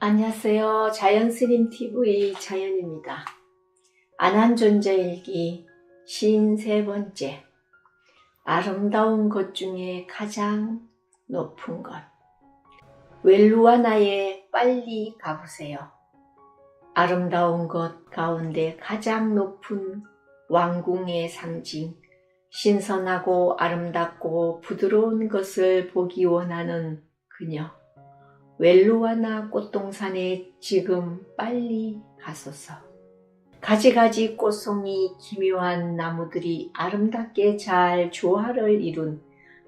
안녕하세요. 자연스님TV 자연입니다. 안한존재일기 53번째. 아름다운 것 중에 가장 높은 것. 웰루아나에 빨리 가보세요. 아름다운 것 가운데 가장 높은 왕궁의 상징, 신선하고 아름답고 부드러운 것을 보기 원하는 그녀. 웰루아나 꽃동산에 지금 빨리 가소서. 가지가지 꽃송이 기묘한 나무들이 아름답게 잘 조화를 이룬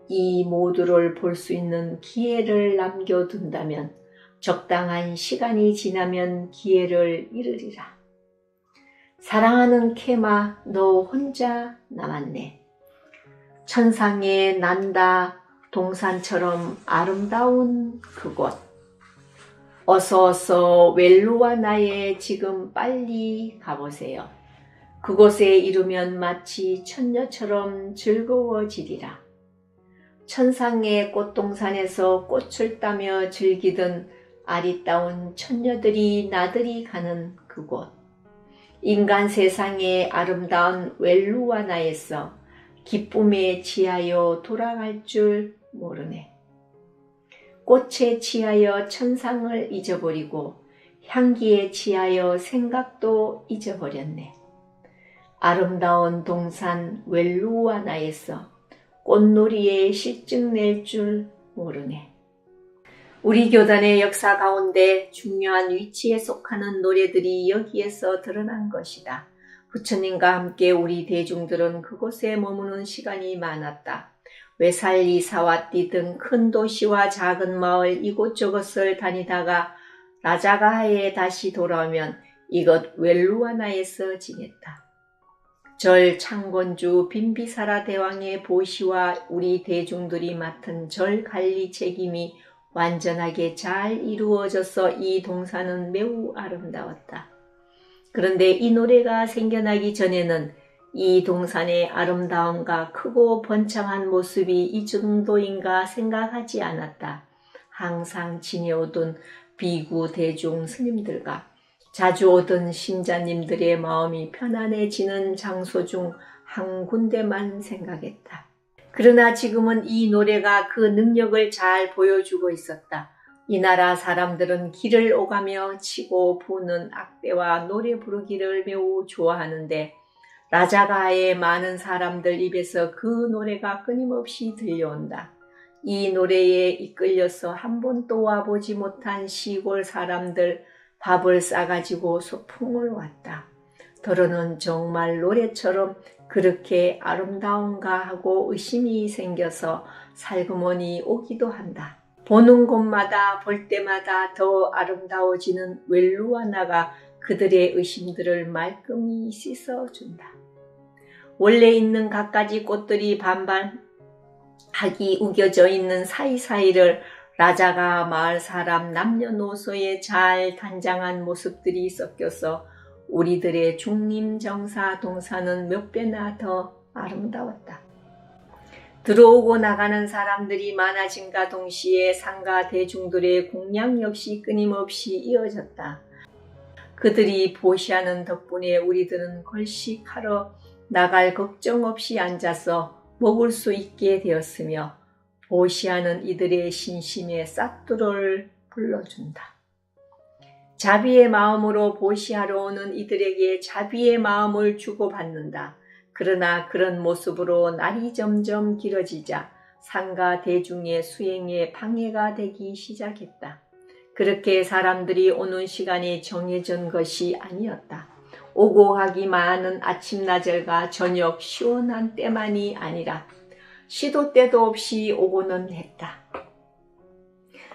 이 모두를 볼 수 있는 기회를 남겨둔다면 적당한 시간이 지나면 기회를 잃으리라. 사랑하는 케마, 너 혼자 남았네. 천상의 난다 동산처럼 아름다운 그곳. 어서 웰루아나에 지금 빨리 가보세요. 그곳에 이르면 마치 천녀처럼 즐거워지리라. 천상의 꽃동산에서 꽃을 따며 즐기던 아리따운 천녀들이 나들이 가는 그곳. 인간 세상의 아름다운 웰루아나에서 기쁨에 취하여 돌아갈 줄 모르네. 꽃에 취하여 천상을 잊어버리고 향기에 취하여 생각도 잊어버렸네. 아름다운 동산 웰루아나에서 꽃놀이에 실증 낼 줄 모르네. 우리 교단의 역사 가운데 중요한 위치에 속하는 노래들이 여기에서 드러난 것이다. 부처님과 함께 우리 대중들은 그곳에 머무는 시간이 많았다. 외살리, 사와띠 등 큰 도시와 작은 마을 이곳저곳을 다니다가 라자가하에 다시 돌아오면 이곳 웰루아나에서 지냈다. 절 창건주 빈비사라 대왕의 보시와 우리 대중들이 맡은 절 관리 책임이 완전하게 잘 이루어져서 이 동산은 매우 아름다웠다. 그런데 이 노래가 생겨나기 전에는 이 동산의 아름다움과 크고 번창한 모습이 이 정도인가 생각하지 않았다. 항상 지내오던 비구 대중 스님들과 자주 오던 신자님들의 마음이 편안해지는 장소 중 한 군데만 생각했다. 그러나 지금은 이 노래가 그 능력을 잘 보여주고 있었다. 이 나라 사람들은 길을 오가며 치고 부는 악배와 노래 부르기를 매우 좋아하는데 라자가하의 많은 사람들 입에서 그 노래가 끊임없이 들려온다. 이 노래에 이끌려서 한 번도 와보지 못한 시골 사람들 밥을 싸가지고 소풍을 왔다. 더러는 정말 노래처럼 그렇게 아름다운가 하고 의심이 생겨서 살그머니 오기도 한다. 보는 곳마다 볼 때마다 더 아름다워지는 웰루아나가 그들의 의심들을 말끔히 씻어준다. 원래 있는 갖가지 꽃들이 반반하기 우겨져 있는 사이사이를 라자가 마을 사람 남녀노소의 잘 단장한 모습들이 섞여서 우리들의 중림정사 동산은 몇 배나 더 아름다웠다. 들어오고 나가는 사람들이 많아진과 동시에 상가 대중들의 공양 역시 끊임없이 이어졌다. 그들이 보시하는 덕분에 우리들은 걸식하러 나갈 걱정 없이 앉아서 먹을 수 있게 되었으며 보시하는 이들의 신심에 싹두를 불러준다. 자비의 마음으로 보시하러 오는 이들에게 자비의 마음을 주고받는다. 그러나 그런 모습으로 날이 점점 길어지자 상가 대중의 수행에 방해가 되기 시작했다. 그렇게 사람들이 오는 시간이 정해진 것이 아니었다. 오고 가기 많은 아침나절과 저녁 시원한 때만이 아니라 시도 때도 없이 오고는 했다.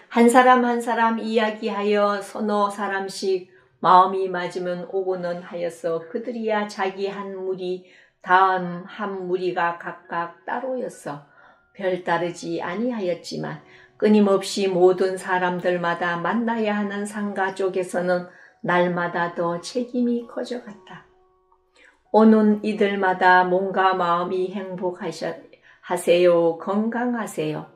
한 사람 한 사람 이야기하여 서너 사람씩 마음이 맞으면 오고는 하여서 그들이야 자기 한 무리 다음 한 무리가 각각 따로였어 별다르지 아니하였지만 끊임없이 모든 사람들마다 만나야 하는 상가 쪽에서는 날마다 더 책임이 커져갔다. 오는 이들마다 몸과 마음이 행복하세요, 건강하세요,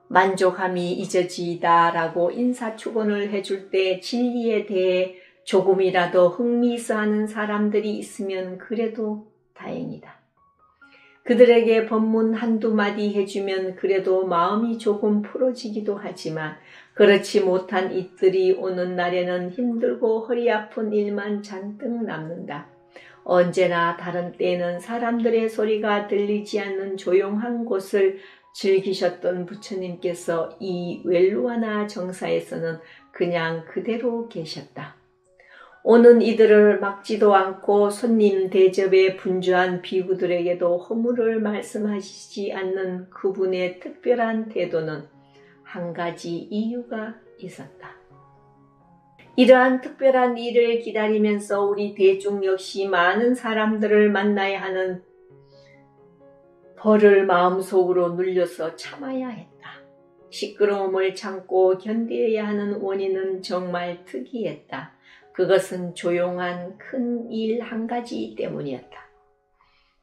만족함이 잊어지다라고 인사축원을 해줄 때 진리에 대해 조금이라도 흥미있어하는 사람들이 있으면 그래도 다행이다. 그들에게 법문 한두 마디 해주면 그래도 마음이 조금 풀어지기도 하지만 그렇지 못한 이들이 오는 날에는 힘들고 허리 아픈 일만 잔뜩 남는다. 언제나 다른 때에는 사람들의 소리가 들리지 않는 조용한 곳을 즐기셨던 부처님께서 이 웰루아나 정사에서는 그냥 그대로 계셨다. 오는 이들을 막지도 않고 손님 대접에 분주한 비구들에게도 허물을 말씀하시지 않는 그분의 특별한 태도는 한 가지 이유가 있었다. 이러한 특별한 일을 기다리면서 우리 대중 역시 많은 사람들을 만나야 하는 벌을 마음속으로 눌려서 참아야 했다. 시끄러움을 참고 견뎌야 하는 원인은 정말 특이했다. 그것은 조용한 큰 일 한 가지 때문이었다.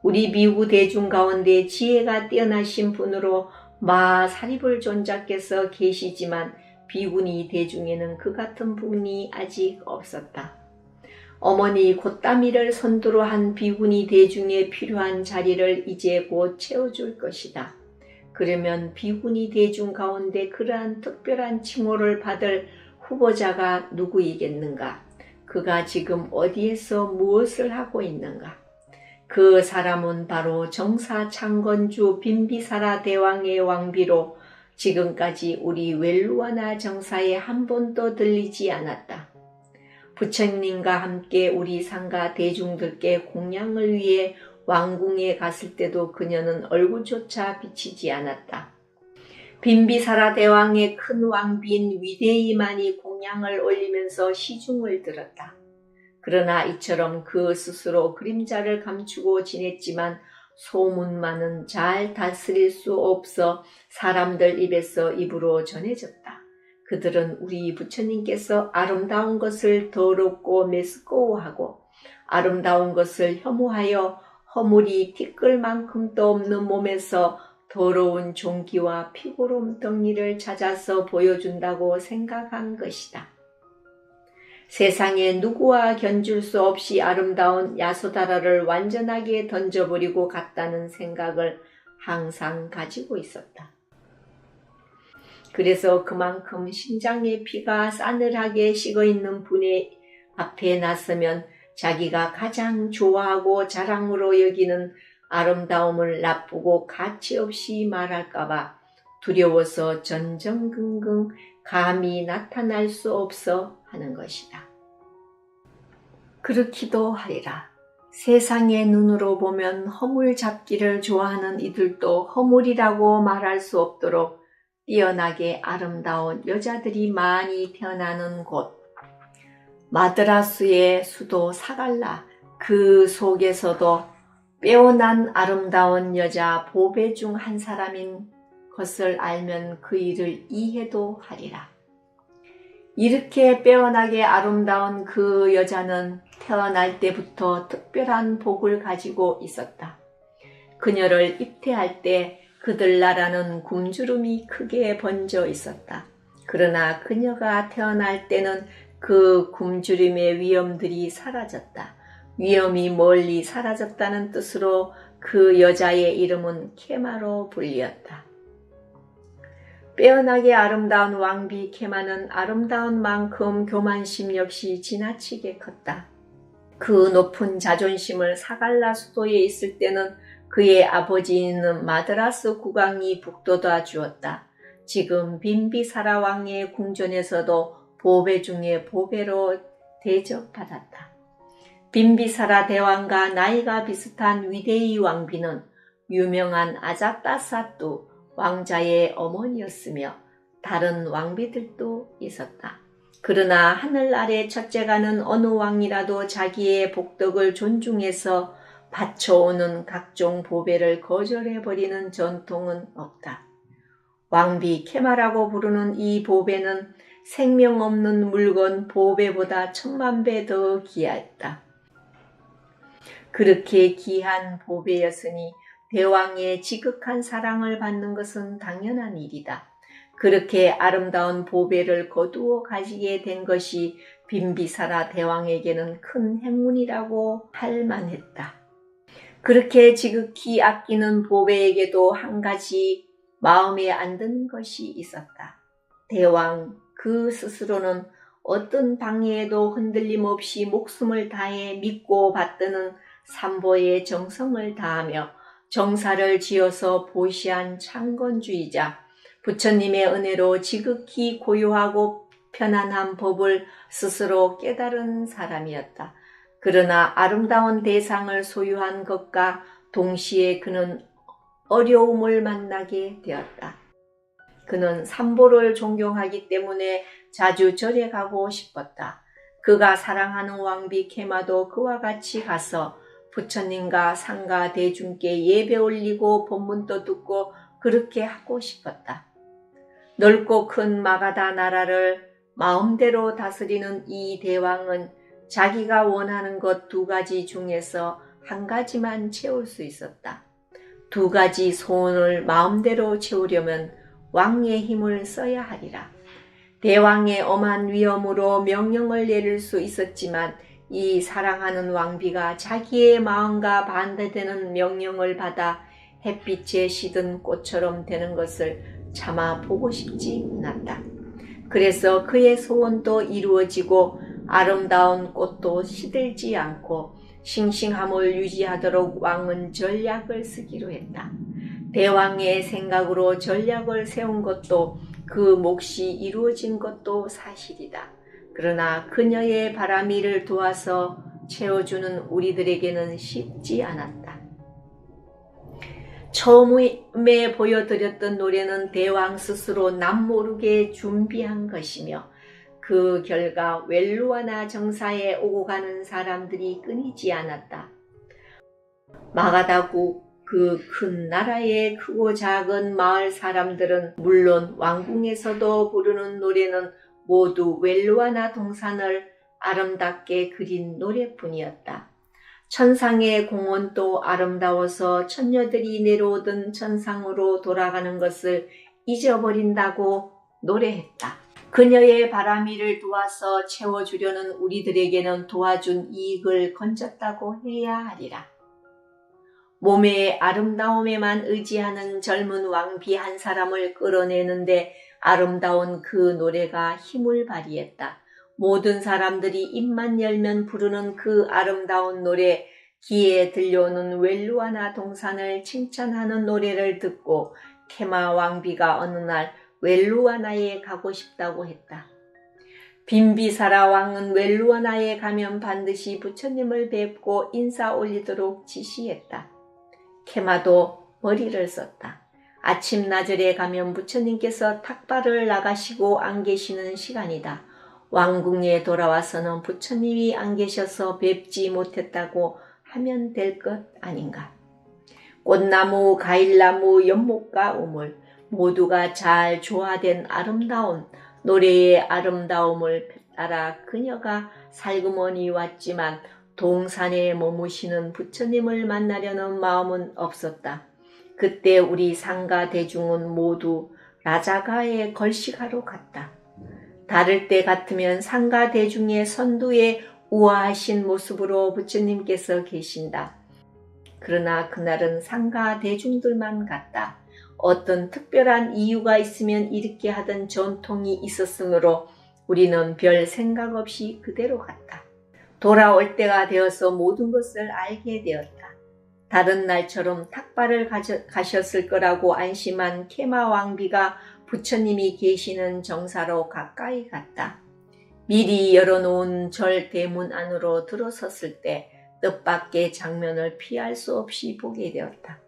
우리 미국 대중 가운데 지혜가 뛰어나신 분으로 마사리불 존자께서 계시지만 비구니 대중에는 그 같은 분이 아직 없었다. 어머니 곶다미를 선두로 한 비구니 대중에 필요한 자리를 이제 곧 채워줄 것이다. 그러면 비구니 대중 가운데 그러한 특별한 칭호를 받을 후보자가 누구이겠는가? 그가 지금 어디에서 무엇을 하고 있는가? 그 사람은 바로 정사 창건주 빈비사라 대왕의 왕비로 지금까지 우리 웰루아나 정사에 한 번도 들리지 않았다. 부처님과 함께 우리 상가 대중들께 공양을 위해 왕궁에 갔을 때도 그녀는 얼굴조차 비치지 않았다. 빈비사라 대왕의 큰 왕비인 위대이만이 공양을 올리면서 시중을 들었다. 그러나 이처럼 그 스스로 그림자를 감추고 지냈지만 소문만은 잘 다스릴 수 없어 사람들 입에서 입으로 전해졌다. 그들은 우리 부처님께서 아름다운 것을 더럽고 메스꺼워하고 아름다운 것을 혐오하여 허물이 티끌만큼도 없는 몸에서 더러운 종기와 피고름 덩이를 찾아서 보여준다고 생각한 것이다. 세상에 누구와 견줄 수 없이 아름다운 야소다라를 완전하게 던져버리고 갔다는 생각을 항상 가지고 있었다. 그래서 그만큼 심장의 피가 싸늘하게 식어있는 분의 앞에 나서면 자기가 가장 좋아하고 자랑으로 여기는 아름다움을 나쁘고 가치없이 말할까봐 두려워서 전전긍긍 감히 나타날 수 없어 하는 것이다. 그렇기도 하리라. 세상의 눈으로 보면 허물 잡기를 좋아하는 이들도 허물이라고 말할 수 없도록 뛰어나게 아름다운 여자들이 많이 태어나는 곳, 마드라스의 수도 사갈라, 그 속에서도 빼어난 아름다운 여자 보배 중 한 사람인 것을 알면 그 일을 이해도 하리라. 이렇게 빼어나게 아름다운 그 여자는 태어날 때부터 특별한 복을 가지고 있었다. 그녀를 입퇴할 때 그들 나라는 굶주림이 크게 번져 있었다. 그러나 그녀가 태어날 때는 그 굶주림의 위험들이 사라졌다. 위험이 멀리 사라졌다는 뜻으로 그 여자의 이름은 케마로 불리었다. 빼어나게 아름다운 왕비 케마는 아름다운 만큼 교만심 역시 지나치게 컸다. 그 높은 자존심을 사갈라 수도에 있을 때는 그의 아버지인 마드라스 국왕이 북돋아 주었다. 지금 빈비사라 왕의 궁전에서도 보배 중에 보배로 대접받았다. 빈비사라 대왕과 나이가 비슷한 위대이 왕비는 유명한 아자타사뚜 왕자의 어머니였으며 다른 왕비들도 있었다. 그러나 하늘 아래 첫째가는 어느 왕이라도 자기의 복덕을 존중해서 바쳐오는 각종 보배를 거절해버리는 전통은 없다. 왕비 케마라고 부르는 이 보배는 생명 없는 물건 보배보다 10,000배 더 귀하였다. 그렇게 귀한 보배였으니 대왕의 지극한 사랑을 받는 것은 당연한 일이다. 그렇게 아름다운 보배를 거두어 가지게 된 것이 빈비사라 대왕에게는 큰 행운이라고 할 만했다. 그렇게 지극히 아끼는 보배에게도 한 가지 마음에 안 드는 것이 있었다. 대왕 그 스스로는 어떤 방해에도 흔들림 없이 목숨을 다해 믿고 받드는 삼보의 정성을 다하며 정사를 지어서 보시한 창건주의자, 부처님의 은혜로 지극히 고요하고 편안한 법을 스스로 깨달은 사람이었다. 그러나 아름다운 대상을 소유한 것과 동시에 그는 어려움을 만나게 되었다. 그는 삼보를 존경하기 때문에 자주 절에 가고 싶었다. 그가 사랑하는 왕비 케마도 그와 같이 가서 부처님과 상가 대중께 예배 올리고 법문도 듣고 그렇게 하고 싶었다. 넓고 큰 마가다 나라를 마음대로 다스리는 이 대왕은 자기가 원하는 것 2가지 중에서 한 가지만 채울 수 있었다. 2가지 소원을 마음대로 채우려면 왕의 힘을 써야 하리라. 대왕의 엄한 위엄으로 명령을 내릴 수 있었지만 이 사랑하는 왕비가 자기의 마음과 반대되는 명령을 받아 햇빛에 시든 꽃처럼 되는 것을 차마 보고 싶지 않았다. 그래서 그의 소원도 이루어지고 아름다운 꽃도 시들지 않고 싱싱함을 유지하도록 왕은 전략을 쓰기로 했다. 대왕의 생각으로 전략을 세운 것도 그 몫이 이루어진 것도 사실이다. 그러나 그녀의 바람이를 도와서 채워주는 우리들에게는 쉽지 않았다. 처음에 보여드렸던 노래는 대왕 스스로 남모르게 준비한 것이며 그 결과 웰루아나 정사에 오고 가는 사람들이 끊이지 않았다. 마가다국 그 큰 나라의 크고 작은 마을 사람들은 물론 왕궁에서도 부르는 노래는 모두 웰루아나 동산을 아름답게 그린 노래뿐이었다. 천상의 공원도 아름다워서 천녀들이 내려오던 천상으로 돌아가는 것을 잊어버린다고 노래했다. 그녀의 바람이를 도와서 채워주려는 우리들에게는 도와준 이익을 건졌다고 해야 하리라. 몸의 아름다움에만 의지하는 젊은 왕비 한 사람을 끌어내는데 아름다운 그 노래가 힘을 발휘했다. 모든 사람들이 입만 열면 부르는 그 아름다운 노래, 귀에 들려오는 웰루아나 동산을 칭찬하는 노래를 듣고 케마 왕비가 어느 날 웰루아나에 가고 싶다고 했다. 빈비사라 왕은 웰루아나에 가면 반드시 부처님을 뵙고 인사 올리도록 지시했다. 케마도 머리를 썼다. 아침 나절에 가면 부처님께서 탁발을 나가시고 안 계시는 시간이다. 왕궁에 돌아와서는 부처님이 안 계셔서 뵙지 못했다고 하면 될 것 아닌가. 꽃나무, 과일나무, 연못과 우물 모두가 잘 조화된 아름다운 노래의 아름다움을 따라 그녀가 살그머니 왔지만 동산에 머무시는 부처님을 만나려는 마음은 없었다. 그때 우리 상가 대중은 모두 라자가에 걸식하러 갔다. 다를 때 같으면 상가 대중의 선두에 우아하신 모습으로 부처님께서 계신다. 그러나 그날은 상가 대중들만 갔다. 어떤 특별한 이유가 있으면 이렇게 하던 전통이 있었으므로 우리는 별 생각 없이 그대로 갔다. 돌아올 때가 되어서 모든 것을 알게 되었다. 다른 날처럼 탁발을 가셨을 거라고 안심한 케마 왕비가 부처님이 계시는 정사로 가까이 갔다. 미리 열어놓은 절 대문 안으로 들어섰을 때 뜻밖의 장면을 피할 수 없이 보게 되었다.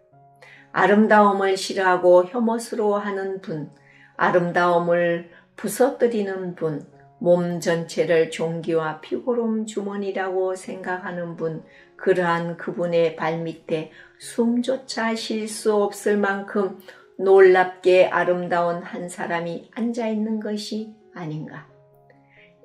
아름다움을 싫어하고 혐오스러워하는 분, 아름다움을 부서뜨리는 분, 몸 전체를 종기와 피고름 주머니라고 생각하는 분, 그러한 그분의 발밑에 숨조차 쉴 수 없을 만큼 놀랍게 아름다운 한 사람이 앉아있는 것이 아닌가.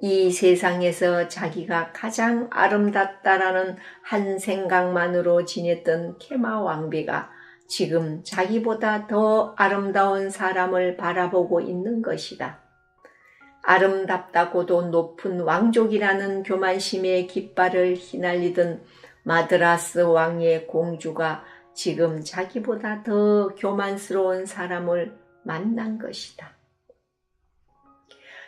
이 세상에서 자기가 가장 아름답다라는 한 생각만으로 지냈던 케마 왕비가 지금 자기보다 더 아름다운 사람을 바라보고 있는 것이다. 아름답다고도 높은 왕족이라는 교만심의 깃발을 휘날리던 마드라스 왕의 공주가 지금 자기보다 더 교만스러운 사람을 만난 것이다.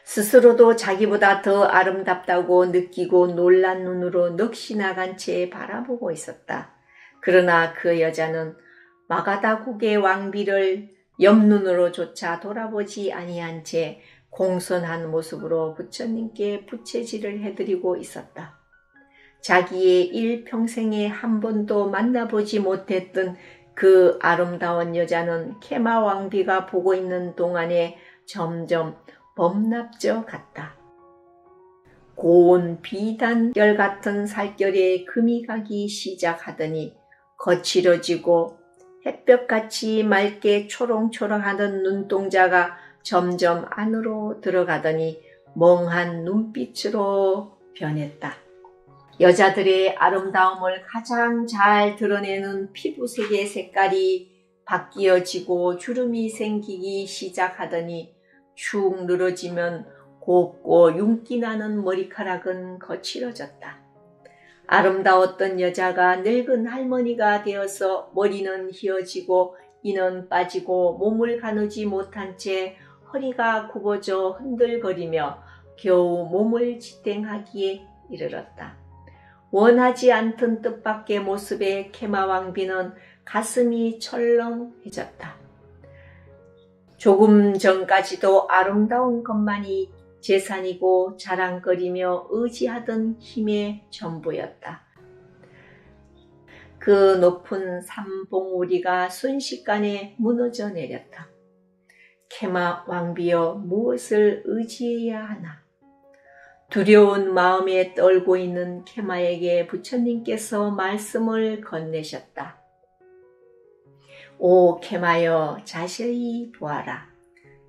스스로도 자기보다 더 아름답다고 느끼고 놀란 눈으로 넋이 나간 채 바라보고 있었다. 그러나 그 여자는 마가다국의 왕비를 옆눈으로조차 돌아보지 아니한 채 공손한 모습으로 부처님께 부채질을 해드리고 있었다. 자기의 일평생에 한 번도 만나보지 못했던 그 아름다운 여자는 케마 왕비가 보고 있는 동안에 점점 범납져 갔다. 고운 비단결 같은 살결에 금이 가기 시작하더니 거칠어지고 햇볕같이 맑게 초롱초롱하던 눈동자가 점점 안으로 들어가더니 멍한 눈빛으로 변했다. 여자들의 아름다움을 가장 잘 드러내는 피부색의 색깔이 바뀌어지고 주름이 생기기 시작하더니 축 늘어지면 곱고 윤기 나는 머리카락은 거칠어졌다. 아름다웠던 여자가 늙은 할머니가 되어서 머리는 휘어지고 이는 빠지고 몸을 가누지 못한 채 허리가 굽어져 흔들거리며 겨우 몸을 지탱하기에 이르렀다. 원하지 않던 뜻밖의 모습에 케마 왕비는 가슴이 철렁해졌다. 조금 전까지도 아름다운 것만이 재산이고 자랑거리며 의지하던 힘의 전부였다. 그 높은 산봉우리가 순식간에 무너져 내렸다. 케마 왕비여, 무엇을 의지해야 하나? 두려운 마음에 떨고 있는 케마에게 부처님께서 말씀을 건네셨다. 오 케마여, 자세히 보아라.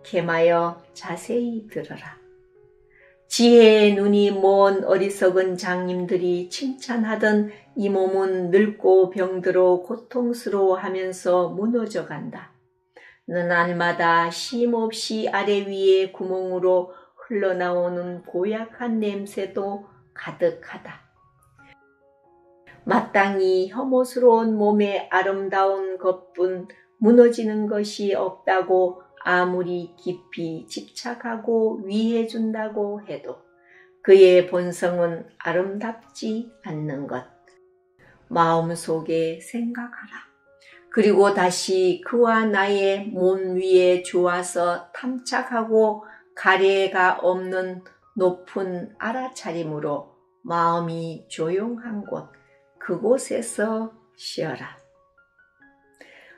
케마여, 자세히 들어라. 지혜의 눈이 먼 어리석은 장님들이 칭찬하던 이 몸은 늙고 병들어 고통스러워하면서 무너져간다. 날마다 쉼없이 아래 위에 구멍으로 흘러나오는 고약한 냄새도 가득하다. 마땅히 혐오스러운 몸의 아름다운 것뿐 무너지는 것이 없다고 아무리 깊이 집착하고 위해준다고 해도 그의 본성은 아름답지 않는 것. 마음속에 생각하라. 그리고 다시 그와 나의 몸 위에 좋아서 탐착하고 가래가 없는 높은 알아차림으로 마음이 조용한 곳, 그곳에서 쉬어라.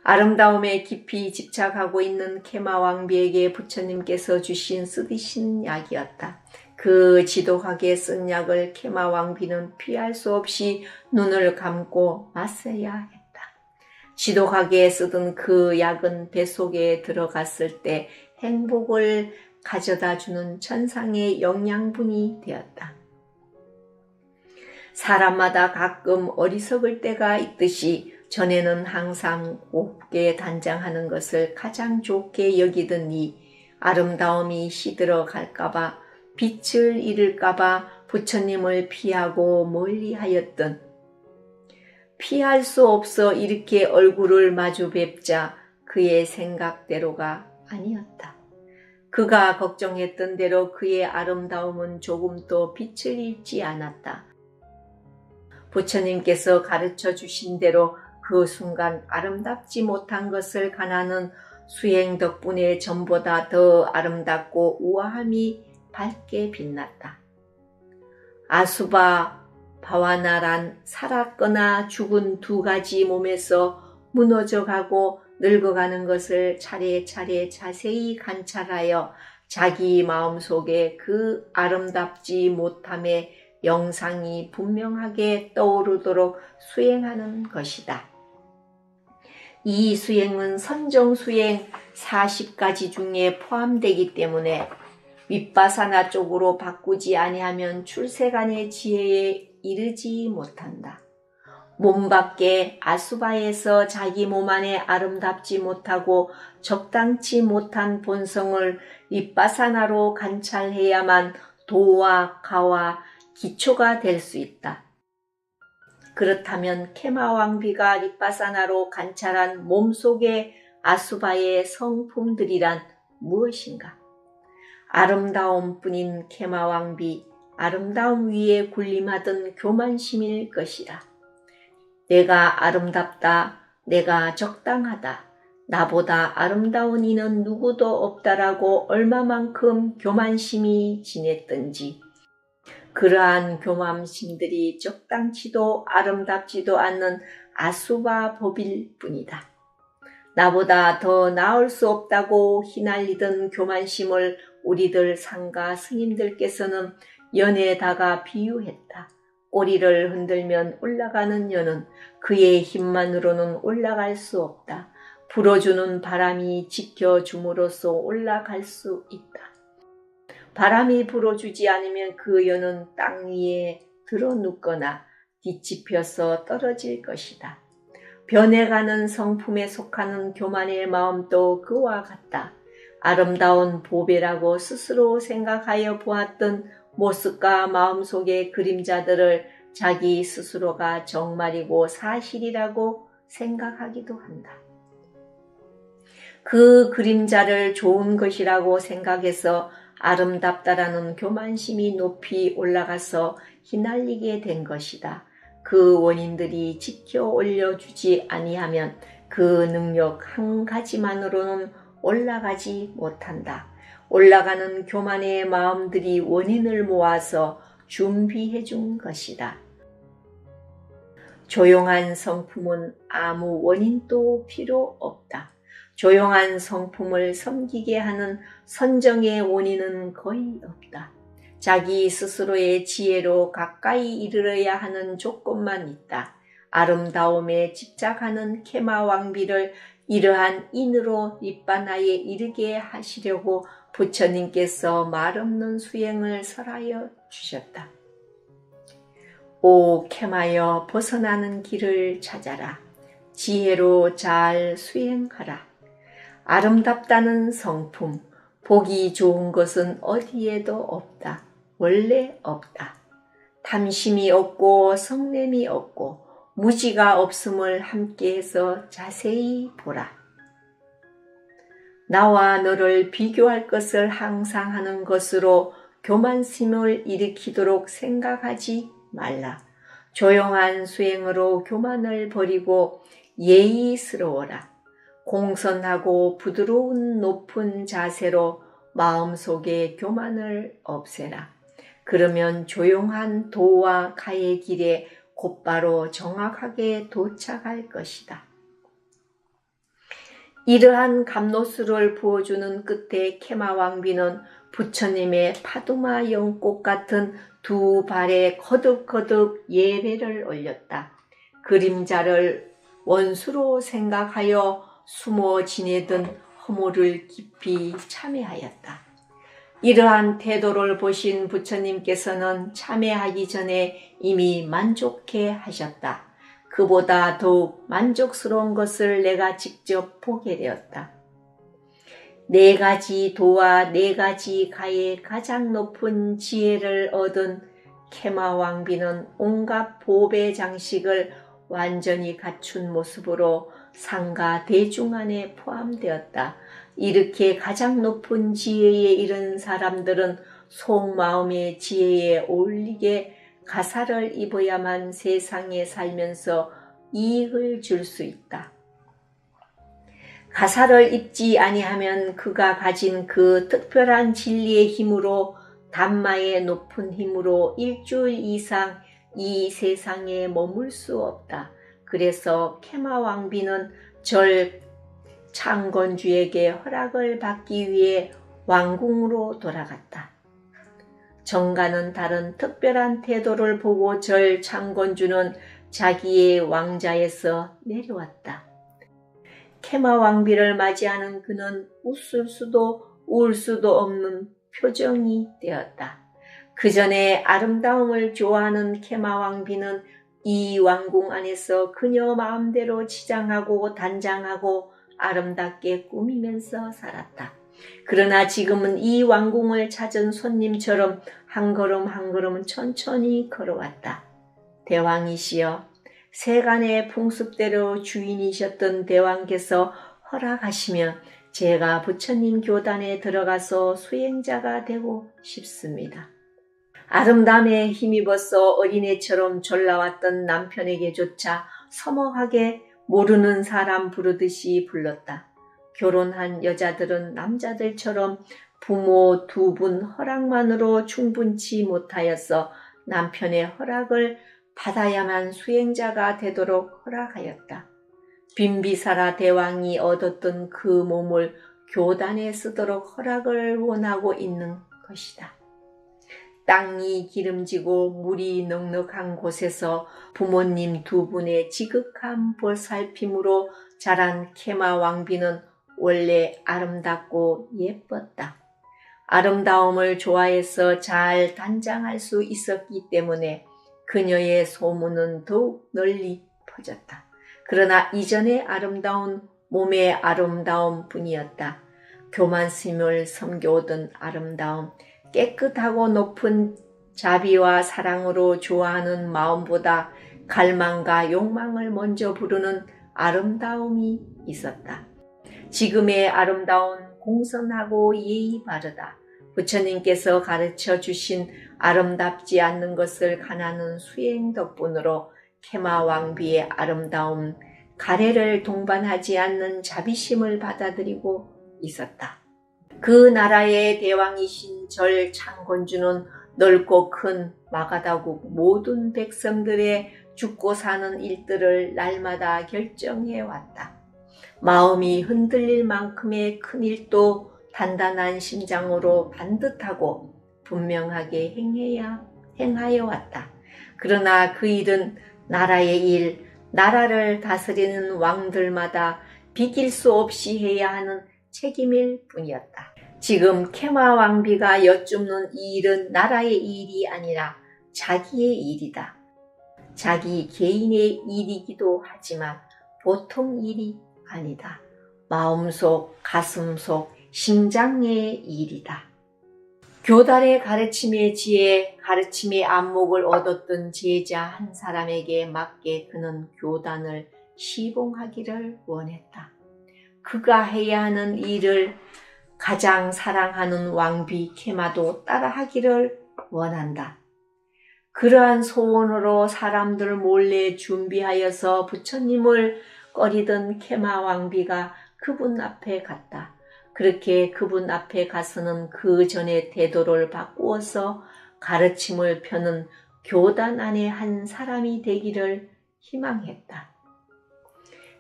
아름다움에 깊이 집착하고 있는 케마 왕비에게 부처님께서 주신 쓰디신 약이었다. 그 지독하게 쓴 약을 케마 왕비는 피할 수 없이 눈을 감고 마셔야 했다. 지독하게 쓰던 그 약은 뱃속에 들어갔을 때 행복을 가져다 주는 천상의 영양분이 되었다. 사람마다 가끔 어리석을 때가 있듯이 전에는 항상 곱게 단장하는 것을 가장 좋게 여기던 이 아름다움이 시들어 갈까봐 빛을 잃을까봐 부처님을 피하고 멀리하였던, 피할 수 없어 이렇게 얼굴을 마주 뵙자 그의 생각대로가 아니었다. 그가 걱정했던 대로 그의 아름다움은 조금도 빛을 잃지 않았다. 부처님께서 가르쳐 주신 대로 그 순간 아름답지 못한 것을 가나는 수행 덕분에 전보다 더 아름답고 우아함이 밝게 빛났다. 아수바, 바와나란 살았거나 죽은 두 가지 몸에서 무너져가고 늙어가는 것을 차례차례 자세히 관찰하여 자기 마음속에 그 아름답지 못함의 영상이 분명하게 떠오르도록 수행하는 것이다. 이 수행은 선정수행 40가지 중에 포함되기 때문에 윗바사나 쪽으로 바꾸지 아니하면 출세간의 지혜에 이르지 못한다. 몸 밖에 아수바에서 자기 몸 안에 아름답지 못하고 적당치 못한 본성을 윗바사나로 관찰해야만 도와 가와 기초가 될 수 있다. 그렇다면 케마왕비가 윗바사나로 관찰한 몸속의 아수바의 성품들이란 무엇인가? 아름다움뿐인 케마왕비, 아름다움 위에 군림하던 교만심일 것이라. 내가 아름답다, 내가 적당하다, 나보다 아름다운 이는 누구도 없다라고 얼마만큼 교만심이 지냈던지, 그러한 교만심들이 적당치도 아름답지도 않는 아수바 법일 뿐이다. 나보다 더 나을 수 없다고 휘날리던 교만심을 우리들 상가 스님들께서는 연에다가 비유했다. 꼬리를 흔들면 올라가는 연은 그의 힘만으로는 올라갈 수 없다. 불어주는 바람이 지켜줌으로써 올라갈 수 있다. 바람이 불어주지 않으면 그 연은 땅 위에 들어눕거나 뒤집혀서 떨어질 것이다. 변해가는 성품에 속하는 교만의 마음도 그와 같다. 아름다운 보배라고 스스로 생각하여 보았던 모습과 마음속의 그림자들을 자기 스스로가 정말이고 사실이라고 생각하기도 한다. 그 그림자를 좋은 것이라고 생각해서 아름답다라는 교만심이 높이 올라가서 휘날리게 된 것이다. 그 원인들이 지켜 올려주지 아니하면 그 능력 한 가지만으로는 올라가지 못한다. 올라가는 교만의 마음들이 원인을 모아서 준비해 준 것이다. 조용한 성품은 아무 원인도 필요 없다. 조용한 성품을 섬기게 하는 선정의 원인은 거의 없다. 자기 스스로의 지혜로 가까이 이르러야 하는 조건만 있다. 아름다움에 집착하는 케마왕비를 이러한 인으로 윗바나에 이르게 하시려고 부처님께서 말없는 수행을 설하여 주셨다. 오 케마여, 벗어나는 길을 찾아라. 지혜로 잘 수행하라. 아름답다는 성품, 보기 좋은 것은 어디에도 없다. 원래 없다. 탐심이 없고 성냄이 없고 무지가 없음을 함께해서 자세히 보라. 나와 너를 비교할 것을 항상 하는 것으로 교만심을 일으키도록 생각하지 말라. 조용한 수행으로 교만을 버리고 예의스러워라. 공손하고 부드러운 높은 자세로 마음속의 교만을 없애라. 그러면 조용한 도와 가의 길에 곧바로 정확하게 도착할 것이다. 이러한 감로수를 부어주는 끝에 케마왕비는 부처님의 파두마 연꽃 같은 두 발에 거듭거듭 예배를 올렸다. 그림자를 원수로 생각하여 숨어 지내던 허물을 깊이 참회하였다. 이러한 태도를 보신 부처님께서는 참회하기 전에 이미 만족해 하셨다. 그보다 더욱 만족스러운 것을 내가 직접 보게 되었다. 4가지 도와 4가지 가의 가장 높은 지혜를 얻은 케마왕비는 온갖 보배 장식을 완전히 갖춘 모습으로 상가 대중 안에 포함되었다. 이렇게 가장 높은 지혜에 이른 사람들은 속마음의 지혜에 어울리게 가사를 입어야만 세상에 살면서 이익을 줄 수 있다. 가사를 입지 아니하면 그가 가진 그 특별한 진리의 힘으로 담마의 높은 힘으로 일주일 이상 이 세상에 머물 수 없다. 그래서 케마왕비는 절 창건주에게 허락을 받기 위해 왕궁으로 돌아갔다. 정가는 다른 특별한 태도를 보고 절 창건주는 자기의 왕자에서 내려왔다. 케마왕비를 맞이하는 그는 웃을 수도 울 수도 없는 표정이 되었다. 그 전에 아름다움을 좋아하는 케마왕비는 이 왕궁 안에서 그녀 마음대로 치장하고 단장하고 아름답게 꾸미면서 살았다. 그러나 지금은 이 왕궁을 찾은 손님처럼 한 걸음 한 걸음은 천천히 걸어왔다. 대왕이시여, 세간의 풍습대로 주인이셨던 대왕께서 허락하시면 제가 부처님 교단에 들어가서 수행자가 되고 싶습니다. 아름다움에 힘입어서 어린애처럼 졸라왔던 남편에게조차 서먹하게 모르는 사람 부르듯이 불렀다. 결혼한 여자들은 남자들처럼 부모 두 분 허락만으로 충분치 못하여서 남편의 허락을 받아야만 수행자가 되도록 허락하였다. 빈비사라 대왕이 얻었던 그 몸을 교단에 쓰도록 허락을 원하고 있는 것이다. 땅이 기름지고 물이 넉넉한 곳에서 부모님 두 분의 지극한 보살핌으로 자란 케마 왕비는 원래 아름답고 예뻤다. 아름다움을 좋아해서 잘 단장할 수 있었기 때문에 그녀의 소문은 더욱 널리 퍼졌다. 그러나 이전의 아름다운 몸의 아름다움 뿐이었다. 교만스님을 섬겨오던 아름다움, 깨끗하고 높은 자비와 사랑으로 좋아하는 마음보다 갈망과 욕망을 먼저 부르는 아름다움이 있었다. 지금의 아름다운 공손하고 예의 바르다. 부처님께서 가르쳐 주신 아름답지 않는 것을 가나는 수행 덕분으로 케마 왕비의 아름다움, 가래를 동반하지 않는 자비심을 받아들이고 있었다. 그 나라의 대왕이신 절 창건주는 넓고 큰 마가다국 모든 백성들의 죽고 사는 일들을 날마다 결정해왔다. 마음이 흔들릴 만큼의 큰 일도 단단한 심장으로 반듯하고 분명하게 행하여 왔다. 그러나 그 일은 나라의 일, 나라를 다스리는 왕들마다 비길 수 없이 해야 하는 책임일 뿐이었다. 지금 케마 왕비가 여쭙는 이 일은 나라의 일이 아니라 자기의 일이다. 자기 개인의 일이기도 하지만 보통 일이 아니다. 마음속, 가슴속, 심장의 일이다. 교단의 가르침의 지혜, 가르침의 안목을 얻었던 제자 한 사람에게 맞게 그는 교단을 시봉하기를 원했다. 그가 해야 하는 일을 가장 사랑하는 왕비 케마도 따라하기를 원한다. 그러한 소원으로 사람들 몰래 준비하여서 부처님을 꺼리던 케마 왕비가 그분 앞에 갔다. 그렇게 그분 앞에 가서는 그 전에 태도를 바꾸어서 가르침을 펴는 교단 안에 한 사람이 되기를 희망했다.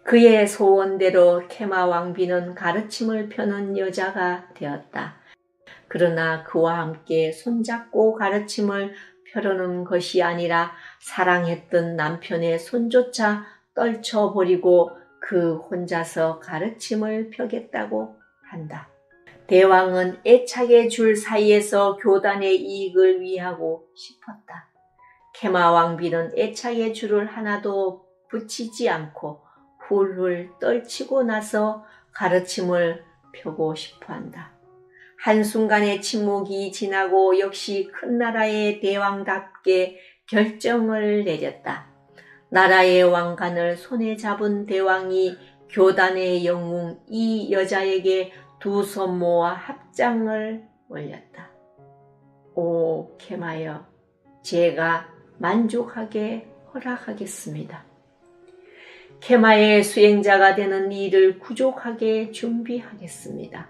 그의 소원대로 케마 왕비는 가르침을 펴는 여자가 되었다. 그러나 그와 함께 손잡고 가르침을 펴려는 것이 아니라 사랑했던 남편의 손조차 떨쳐버리고 그 혼자서 가르침을 펴겠다고 한다. 대왕은 애착의 줄 사이에서 교단의 이익을 위하고 싶었다. 케마 왕비는 애착의 줄을 하나도 붙이지 않고 훌훌 떨치고 나서 가르침을 펴고 싶어한다. 한순간의 침묵이 지나고 역시 큰 나라의 대왕답게 결정을 내렸다. 나라의 왕관을 손에 잡은 대왕이 교단의 영웅 이 여자에게 두 손 모아 합장을 올렸다. 오 케마여, 제가 만족하게 허락하겠습니다. 케마의 수행자가 되는 일을 구족하게 준비하겠습니다.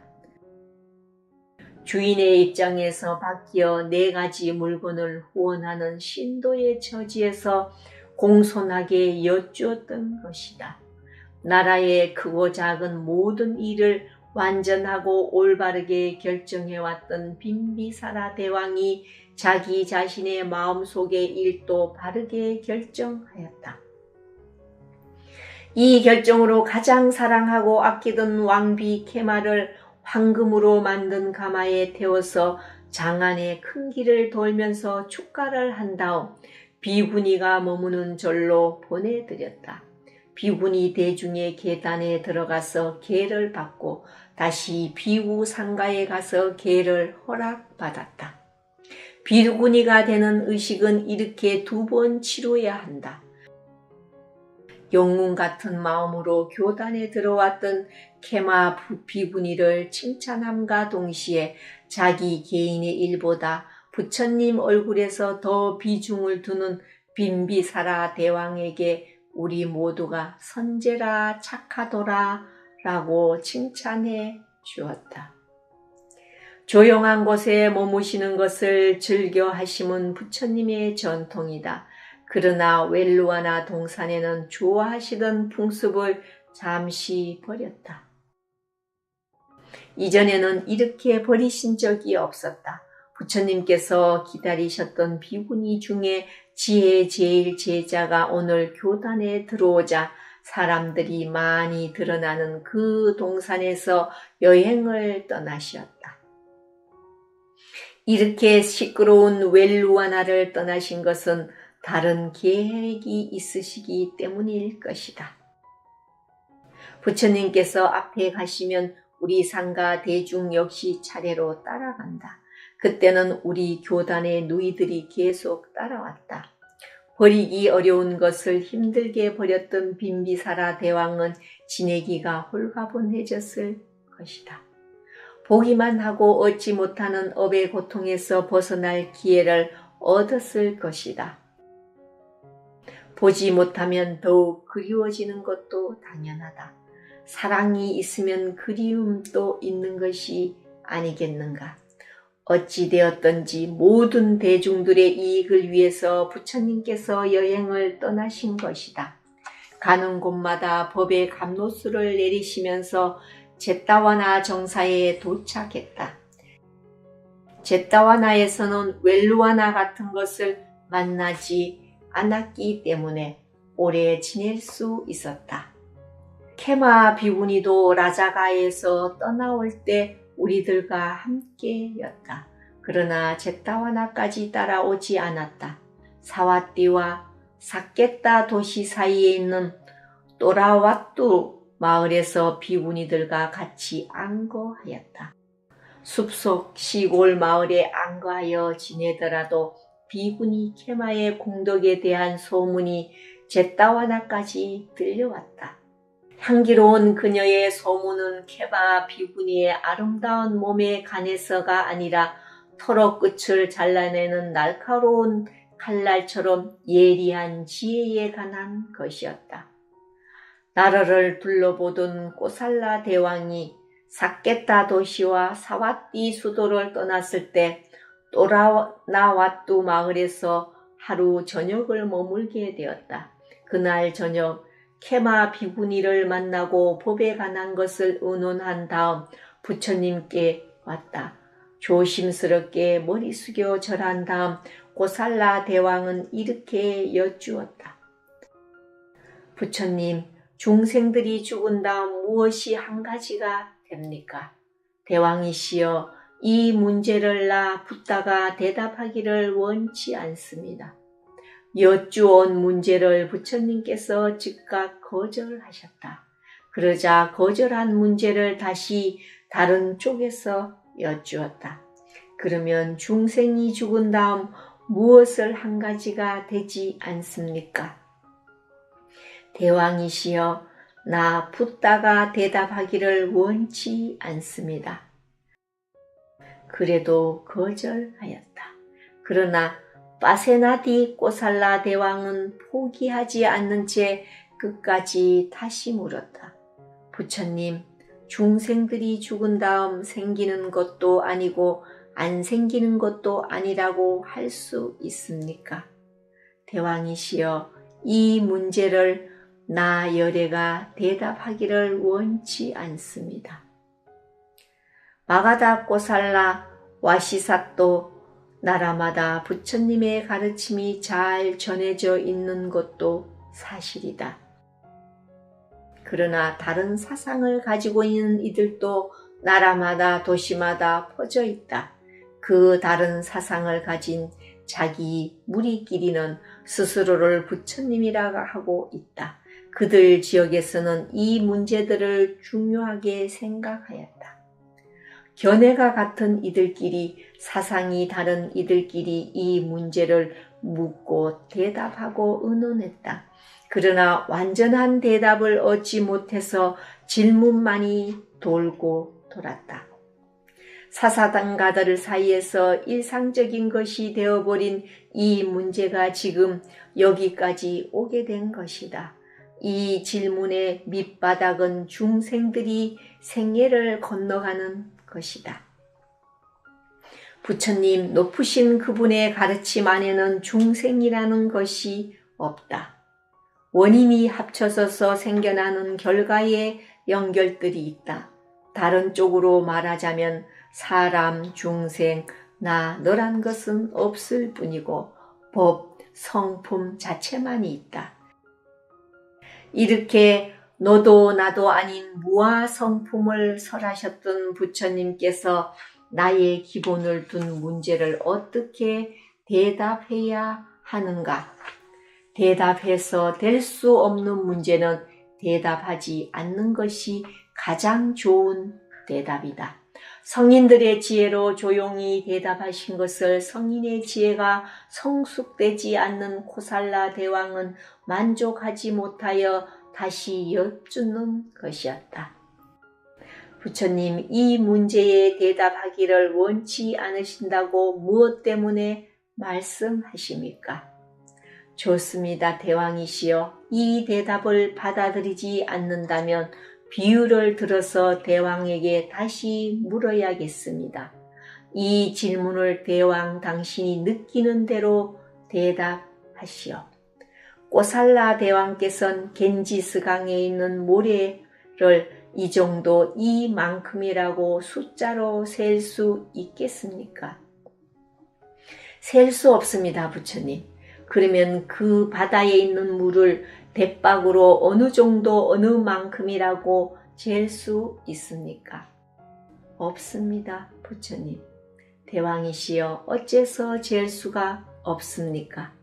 주인의 입장에서 바뀌어 4가지 물건을 후원하는 신도의 처지에서 공손하게 여쭈었던 것이다. 나라의 크고 작은 모든 일을 완전하고 올바르게 결정해왔던 빈비사라 대왕이 자기 자신의 마음속의 일도 바르게 결정하였다. 이 결정으로 가장 사랑하고 아끼던 왕비 케마를 황금으로 만든 가마에 태워서 장안의 큰 길을 돌면서 축가를 한 다음 비구니가 머무는 절로 보내드렸다. 비구니 대중의 계단에 들어가서 계를 받고 다시 비구 상가에 가서 계를 허락받았다. 비구니가 되는 의식은 이렇게 2번 치러야 한다. 영웅 같은 마음으로 교단에 들어왔던 케마 비구니를 칭찬함과 동시에 자기 개인의 일보다 부처님 얼굴에서 더 비중을 두는 빈비사라 대왕에게 우리 모두가 선제라 착하도라 라고 칭찬해 주었다. 조용한 곳에 머무시는 것을 즐겨 하심은 부처님의 전통이다. 그러나 웰루아나 동산에는 좋아하시던 풍습을 잠시 버렸다. 이전에는 이렇게 버리신 적이 없었다. 부처님께서 기다리셨던 비구니 중에 지혜 제일 제자가 오늘 교단에 들어오자 사람들이 많이 드러나는 그 동산에서 여행을 떠나셨다. 이렇게 시끄러운 웰루아나를 떠나신 것은 다른 계획이 있으시기 때문일 것이다. 부처님께서 앞에 가시면 우리 상가 대중 역시 차례로 따라간다. 그때는 우리 교단의 누이들이 계속 따라왔다. 버리기 어려운 것을 힘들게 버렸던 빈비사라 대왕은 지내기가 홀가분해졌을 것이다. 보기만 하고 얻지 못하는 업의 고통에서 벗어날 기회를 얻었을 것이다. 보지 못하면 더욱 그리워지는 것도 당연하다. 사랑이 있으면 그리움도 있는 것이 아니겠는가. 어찌되었던지 모든 대중들의 이익을 위해서 부처님께서 여행을 떠나신 것이다. 가는 곳마다 법의 감로수를 내리시면서 제타와나 정사에 도착했다. 제타와나에서는 웰루아나 같은 것을 만나지 않았기 때문에 오래 지낼 수 있었다. 케마 비구니도 라자가에서 떠나올 때 우리들과 함께였다. 그러나 제타와나까지 따라오지 않았다. 사와띠와 사케타 도시 사이에 있는 또라와뚜 마을에서 비구니들과 같이 안거하였다. 숲속 시골 마을에 안거하여 지내더라도 비구니 케마의 공덕에 대한 소문이 제타와나까지 들려왔다. 향기로운 그녀의 소문은 케마 비구니의 아름다운 몸에 관해서가 아니라 털어 끝을 잘라내는 날카로운 칼날처럼 예리한 지혜에 관한 것이었다. 나라를 둘러보던 꼬살라 대왕이 사케타 도시와 사와띠 수도를 떠났을 때 또라나와뚜 마을에서 하루 저녁을 머물게 되었다. 그날 저녁 케마 비구니를 만나고 법에 관한 것을 의논한 다음 부처님께 왔다. 조심스럽게 머리 숙여 절한 다음 고살라 대왕은 이렇게 여쭈었다. 부처님, 중생들이 죽은 다음 무엇이 한 가지가 됩니까? 대왕이시여, 이 문제를 나 붓다가 대답하기를 원치 않습니다. 여쭈온 문제를 부처님께서 즉각 거절하셨다. 그러자 거절한 문제를 다시 다른 쪽에서 여쭈었다. 그러면 중생이 죽은 다음 무엇을 한 가지가 되지 않습니까? 대왕이시여, 나 붓다가 대답하기를 원치 않습니다. 그래도 거절하였다. 그러나 파세나디 꼬살라 대왕은 포기하지 않는 채 끝까지 다시 물었다. 부처님, 중생들이 죽은 다음 생기는 것도 아니고 안 생기는 것도 아니라고 할 수 있습니까? 대왕이시여, 이 문제를 나 열애가 대답하기를 원치 않습니다. 마가다 꼬살라 와시사또 나라마다 부처님의 가르침이 잘 전해져 있는 것도 사실이다. 그러나 다른 사상을 가지고 있는 이들도 나라마다 도시마다 퍼져 있다. 그 다른 사상을 가진 자기 무리끼리는 스스로를 부처님이라 하고 있다. 그들 지역에서는 이 문제들을 중요하게 생각하였다. 견해가 같은 이들끼리, 사상이 다른 이들끼리 이 문제를 묻고 대답하고 의논했다. 그러나 완전한 대답을 얻지 못해서 질문만이 돌고 돌았다. 사사당가들 사이에서 일상적인 것이 되어버린 이 문제가 지금 여기까지 오게 된 것이다. 이 질문의 밑바닥은 중생들이 생애를 건너가는 것이다. 부처님 높으신 그분의 가르침 안에는 중생이라는 것이 없다. 원인이 합쳐져서 생겨나는 결과의 연결들이 있다. 다른 쪽으로 말하자면 사람, 중생, 나, 너란 것은 없을 뿐이고 법, 성품 자체만이 있다. 이렇게 너도 나도 아닌 무아 성품을 설하셨던 부처님께서 나의 기본을 둔 문제를 어떻게 대답해야 하는가? 대답해서 될 수 없는 문제는 대답하지 않는 것이 가장 좋은 대답이다. 성인들의 지혜로 조용히 대답하신 것을 성인의 지혜가 성숙되지 않는 코살라 대왕은 만족하지 못하여 다시 여쭙는 것이었다. 부처님, 이 문제에 대답하기를 원치 않으신다고 무엇 때문에 말씀하십니까? 좋습니다, 대왕이시여. 이 대답을 받아들이지 않는다면 비유를 들어서 대왕에게 다시 물어야겠습니다. 이 질문을 대왕 당신이 느끼는 대로 대답하시오. 꼬살라 대왕께서는 겐지스강에 있는 모래를 이 정도 이만큼이라고 숫자로 셀 수 있겠습니까? 셀 수 없습니다, 부처님. 그러면 그 바다에 있는 물을 대박으로 어느 정도 어느 만큼이라고 잴 수 있습니까? 없습니다, 부처님. 대왕이시여, 어째서 잴 수가 없습니까?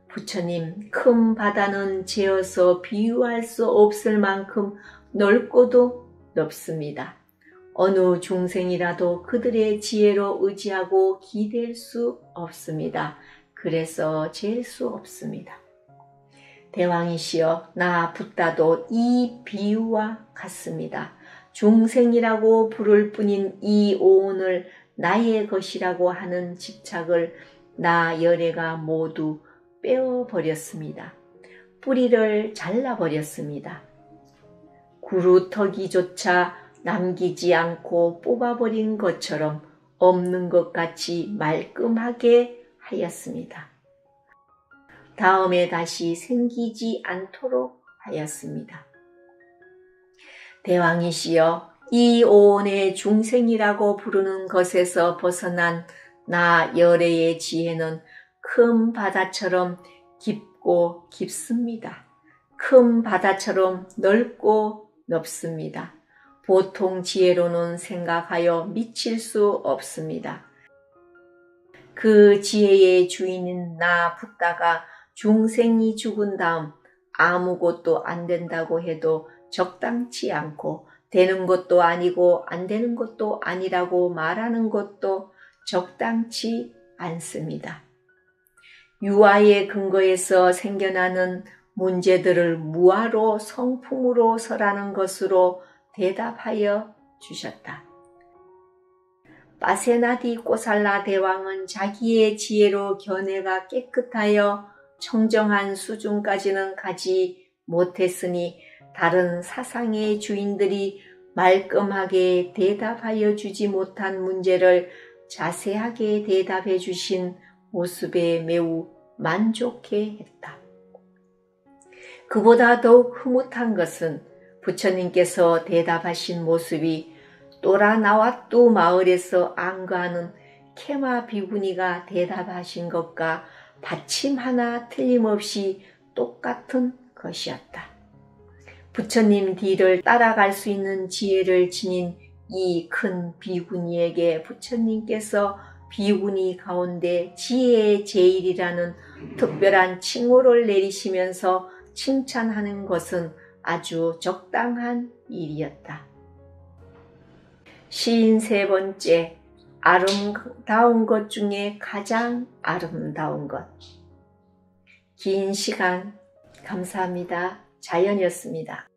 부처님, 큰 바다는 재어서 비유할 수 없을 만큼 넓고도 넓습니다. 어느 중생이라도 그들의 지혜로 의지하고 기댈 수 없습니다. 그래서 잴 수 없습니다. 대왕이시여, 나 붓다도 이 비유와 같습니다. 중생이라고 부를 뿐인 이 오온을 나의 것이라고 하는 집착을 나 열애가 모두 빼어버렸습니다. 뿌리를 잘라버렸습니다. 구루터기조차 남기지 않고 뽑아버린 것처럼 없는 것 같이 말끔하게 하였습니다. 다음에 다시 생기지 않도록 하였습니다. 대왕이시여, 이 오온의 중생이라고 부르는 것에서 벗어난 나 열애의 지혜는 큰 바다처럼 깊고 깊습니다. 큰 바다처럼 넓고 넓습니다. 보통 지혜로는 생각하여 미칠 수 없습니다. 그 지혜의 주인인 나 붓다가 중생이 죽은 다음 아무것도 안 된다고 해도 적당치 않고 되는 것도 아니고 안 되는 것도 아니라고 말하는 것도 적당치 않습니다. 유아의 근거에서 생겨나는 문제들을 무아로 성품으로 설하는 것으로 대답하여 주셨다. 빠세나디 꼬살라 대왕은 자기의 지혜로 견해가 깨끗하여 청정한 수준까지는 가지 못했으니 다른 사상의 주인들이 말끔하게 대답하여 주지 못한 문제를 자세하게 대답해 주신 모습에 매우 만족해 했다. 그보다 더욱 흐뭇한 것은 부처님께서 대답하신 모습이 또라나와뚜 마을에서 안가하는 케마 비구니가 대답하신 것과 받침 하나 틀림없이 똑같은 것이었다. 부처님 뒤를 따라갈 수 있는 지혜를 지닌 이 큰 비구니에게 부처님께서 비운이 가운데 지혜의 제일이라는 특별한 칭호를 내리시면서 칭찬하는 것은 아주 적당한 일이었다. 시인 세 번째, 아름다운 것 중에 가장 아름다운 것. 긴 시간 감사합니다. 자연이었습니다.